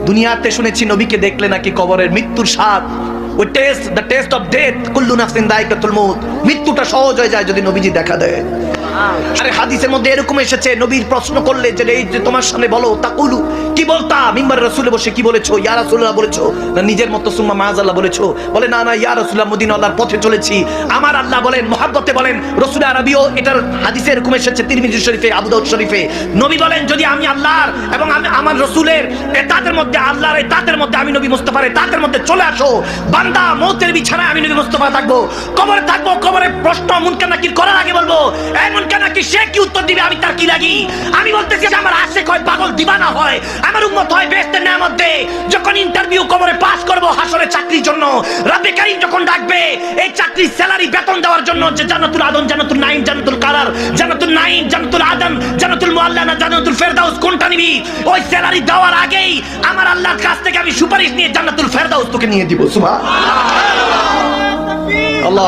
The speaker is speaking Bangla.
দুনিয়াতে শুনেছি নবীকে দেখলে নাকি কবরের মৃত্যুর স্বাদ, ওই test, the test of death, কুল্লু নাফসিন যায়কাতুল মউত, মৃত্যুটা সহজ হয়ে যায় যদি নবীজি দেখা দেয়। আরে হাদিসের মধ্যে এরকম এসেছে, নবীর প্রশ্ন করলে যে এই যে তোমার সামনে বলো, তাকুলু কি বলতা, মিম্বারে রাসূলে বসে কি বলেছো, ইয়া রাসূলুল্লাহ বলেছো না নিজের মতো সুম্মা মাআযাল্লাহ বলেছো? বলে না না ইয়া রাসূলুল্লাহ, মদিনা আল্লাহর পথে চলেছি। আমার আল্লাহ বলেন, মুহাব্বতে বলেন, রাসূল আরবিও এটার হাদিসে এরকম এসেছে তিরমিজি শরীফে, আবু দাউদ শরীফে। নবী বলেন যদি আমি আল্লাহর এবং আমি আমার রাসূলের এতাতের মধ্যে, আল্লাহর এতাতের মধ্যে, আমি নবী মুস্তাফার এতাতের মধ্যে চলে আসো, বান্দা মওতের বিছানায় আমি নবী মুস্তাফা থাকবো, কবরে থাকবো, কবরে প্রশ্ন মুনকার নাকির করার আগে বলবো এই মুনকার নাকির সে কি উত্তর দিবে, আমি তার কি লাগি? আমি বলতেছি যে আমার আশিক হয়, পাগল দিবানা হয়, আমার উম্মত হয় বেহেশতের নেয়ামত দে। যখন ইন্টারভিউ কবরে পাস করব হাসরের চাকরির জন্য, রব্বে কারীম যখন ডাকবে এই চাকরির স্যালারি বেতন দেওয়ার জন্য, যে জান্নাতুল আদন, জান্নাতুল নাঈম, জান্নাতুল কারার, জান্নাতুল নাঈম, জান্নাতুল আদন, জান্নাতুল মুআল্লা না জান্নাতুল ফেরদাউস, কোনটা নিবি? ওই স্যালারি দেওয়ার আগেই আমার আল্লাহর কাছ থেকে আমি সুপারিশ নিয়ে জান্নাতুল ফেরদাউস তোকে নিয়ে দিব। সুবহানাল্লাহ, আল্লাহ।